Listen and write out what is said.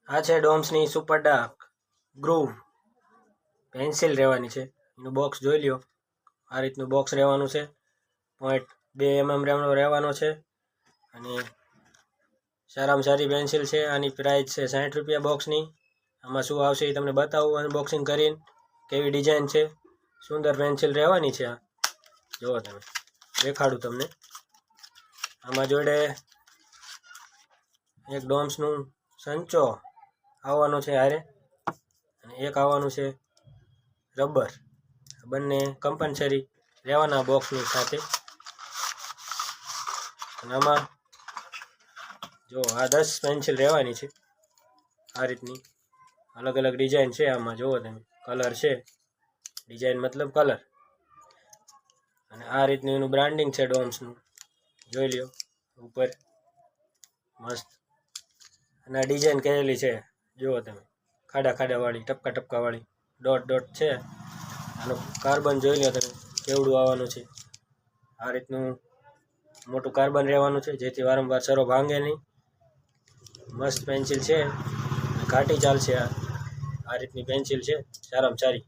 આ છે ડોમ્સની super dark groove pencil રહેવાની છે. એનું બોક્સ જોઈ લ્યો. આ રીતનું બોક્સ રહેવાનું છે. 0.2 mm રહેવાનો છે અને સારામાં સારી પેન્સિલ છે. આની પ્રાઇસ છે 60 રૂપિયા બોક્સની. આમાં શું આવશે એ તમને બતાવું અનબોક્સિંગ કરીને. કેવી ડિઝાઇન છે, સુંદર પેન્સિલ રહેવાની છે. આ જુઓ તમે, દેખાડું તમને. આમાં જોડે એક ડોમ્સનું સંચો આવવાનો છે હારે, અને એક આવવાનું છે રબર. બંને કમ્પલસરી રહેવાના બોક્સની સાથે. અને આમાં જો આ 10 પેન્સિલ રહેવાની છે. આ રીતની અલગ અલગ ડિઝાઇન છે. આમાં જુઓ તમે, કલર છે, ડિઝાઇન મતલબ કલર. અને આ રીતનું એનું બ્રાન્ડિંગ છે ડોમ્સનું, જોઈ લ્યો ઉપર મસ્ત. અને આ ડિઝાઇન કરેલી છે જુઓ તમે, ખાડા ખાડાવાળી, ટપકા ટપકાવાળી, ડોટ ડોટ છે. આનું કાર્બન જોઈ લો તમે કેવડું આવવાનું છે. આ રીતનું મોટું કાર્બન રહેવાનું છે, જેથી વારંવાર સરો ભાંગે નહીં. મસ્ત પેન્સિલ છે, ઘાટી ચાલશે. આ રીતની પેન્સિલ છે, સારામાં સારી.